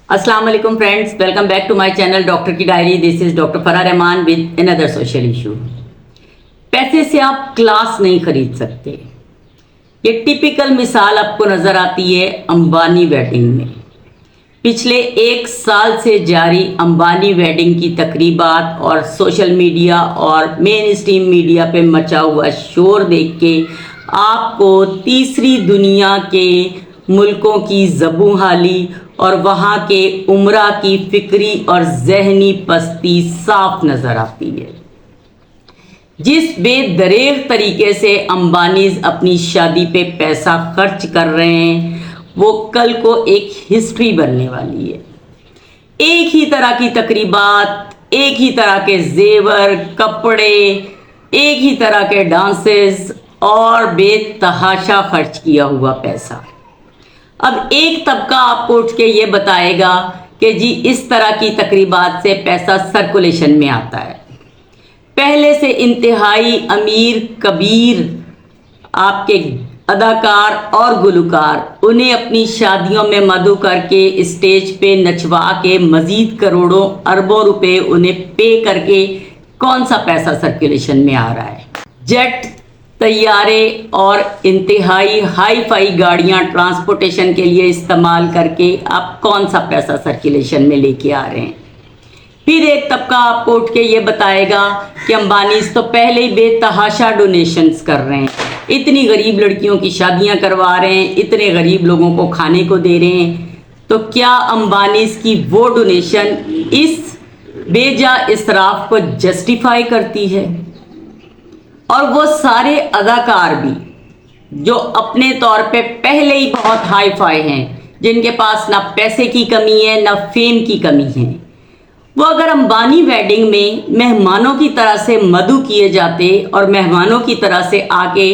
अस्सलाम वालेकुम friends, welcome back to my channel doctor की diary. This is doctor Farah Rahman with another social issue. पैसे से आप क्लास नहीं खरीद सकते। ये टिपिकल मिसाल आपको नजर आती है अंबानी वेडिंग में। पिछले एक साल से जारी अंबानी वेडिंग की तकरीबात और सोशल मीडिया और मेन स्ट्रीम मीडिया पे मचा हुआ शोर देख के आपको तीसरी दुनिया के मुल्कों की ज़बूहाली और वहाँ के उमरा की फिक्री और जहनी पस्ती साफ नज़र आती है। जिस बेदरेग तरीके से अंबानीज अपनी शादी पे पैसा खर्च कर रहे हैं वो कल को एक हिस्ट्री बनने वाली है। एक ही तरह की तकरीबात, एक ही तरह के जेवर, कपड़े, एक ही तरह के डांसेस और बेतहाशा खर्च किया हुआ पैसा। अब एक तबका आपको उठ के ये बताएगा कि जी इस तरह की तकरीबात से पैसा सर्कुलेशन में आता है। पहले से इंतहाई अमीर कबीर आपके अदाकार और गुलकार उन्हें अपनी शादियों में मदऊ करके स्टेज पे नचवा के मजीद करोड़ों अरबों रुपए उन्हें पे करके कौन सा पैसा सर्कुलेशन में आ रहा है। जेट, तैयारे और इंतहाई हाई फाई गाड़ियां ट्रांसपोर्टेशन के लिए इस्तेमाल करके आप कौन सा पैसा सर्कुलेशन में लेके आ रहे हैं। फिर एक तबका आपको उठ के ये बताएगा कि अंबानीज तो पहले ही बेतहाशा डोनेशंस कर रहे हैं, इतनी गरीब लड़कियों की शादियां करवा रहे हैं, इतने गरीब लोगों को खाने को दे रहे हैं। तो क्या अंबानीज की वो डोनेशन इस बेजा इसराफ को जस्टिफाई करती है? और वो सारे अदाकार भी जो अपने तौर पे पहले ही बहुत हाई फाई हैं, जिनके पास ना पैसे की कमी है ना फेम की कमी है, वो अगर अंबानी वेडिंग में मेहमानों की तरह से मदऊ किए जाते और मेहमानों की तरह से आके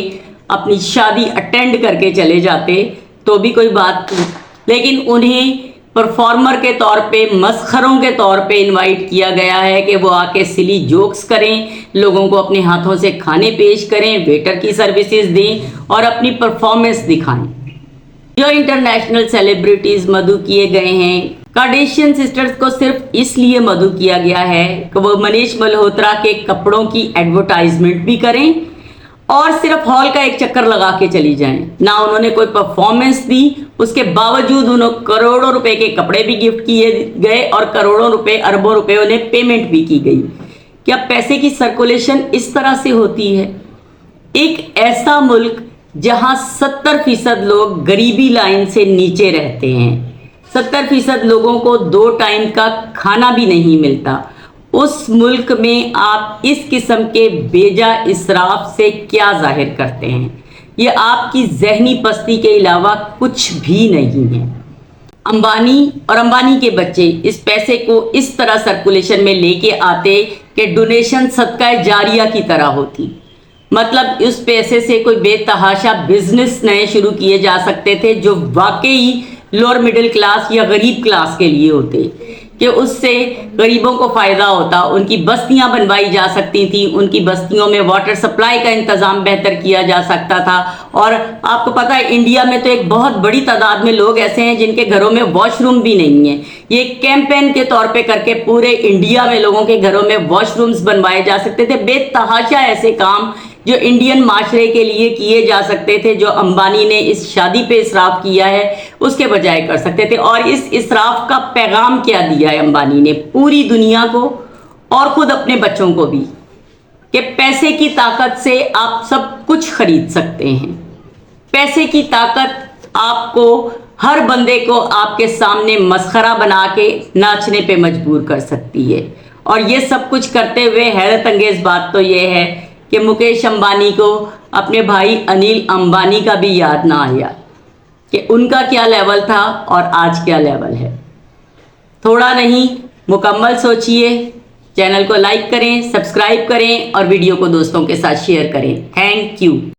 अपनी शादी अटेंड करके चले जाते तो भी कोई बात नहीं, लेकिन उन्हें परफॉर्मर के तौर पे, मस्खरों के तौर पे इनवाइट किया गया है कि वो आके सिली जोक्स करें, लोगों को अपने हाथों से खाने पेश करें, वेटर की सर्विसेज दें और अपनी परफॉर्मेंस दिखाएं। जो इंटरनेशनल सेलिब्रिटीज़ मदऊ किए गए हैं, कार्डेशियन सिस्टर्स को सिर्फ इसलिए मदऊ किया गया है कि वो मनीष मल्होत्रा के कपड़ों की एडवर्टाइजमेंट भी करें और सिर्फ हॉल का एक चक्कर लगा के चली जाएं। ना उन्होंने कोई परफॉर्मेंस दी, उसके बावजूद उन्हें करोड़ों रुपए के कपड़े भी गिफ्ट किए गए और करोड़ों रुपए, अरबों रुपए उन्हें पेमेंट भी की गई। क्या पैसे की सर्कुलेशन इस तरह से होती है? एक ऐसा मुल्क जहां 70% लोग गरीबी लाइन से नीचे रहते हैं, 70% लोगों को 2 टाइम का खाना भी नहीं मिलता, उस मुल्क में आप इस किस्म के बेजा इसराफ से क्या जाहिर करते हैं? ये आपकी जहनी पस्ती के अलावा कुछ भी नहीं है। अंबानी और अंबानी के बच्चे इस पैसे को इस तरह सर्कुलेशन में लेके आते कि डोनेशन सदका जारिया की तरह होती। मतलब उस पैसे से कोई बेतहाशा बिजनेस नए शुरू किए जा सकते थे जो वाकई लोअर मिडिल क्लास या गरीब क्लास के लिए होते, कि उससे गरीबों को फ़ायदा होता। उनकी बस्तियां बनवाई जा सकती थी, उनकी बस्तियों में वाटर सप्लाई का इंतज़ाम बेहतर किया जा सकता था। और आपको पता है इंडिया में तो एक बहुत बड़ी तादाद में लोग ऐसे हैं जिनके घरों में वॉशरूम भी नहीं है। ये कैंपेन के तौर पे करके पूरे इंडिया में लोगों के घरों में वॉशरूम्स बनवाए जा सकते थे। बेतहाशा ऐसे काम जो इंडियन माशरे के लिए किए जा सकते थे, जो अंबानी ने इस शादी पे इसराफ किया है उसके बजाय कर सकते थे। और इस इसराफ का पैगाम क्या दिया है अंबानी ने पूरी दुनिया को और खुद अपने बच्चों को भी, कि पैसे की ताकत से आप सब कुछ खरीद सकते हैं। पैसे की ताकत आपको हर बंदे को आपके सामने मस्खरा बना के नाचने पे मजबूर कर सकती है। और ये सब कुछ करते हुए हैरत अंगेज बात तो ये है कि मुकेश अंबानी को अपने भाई अनिल अंबानी का भी याद ना आया कि उनका क्या लेवल था और आज क्या लेवल है। थोड़ा नहीं, मुकम्मल सोचिए। चैनल को लाइक करें, सब्सक्राइब करें और वीडियो को दोस्तों के साथ शेयर करें। Thank you.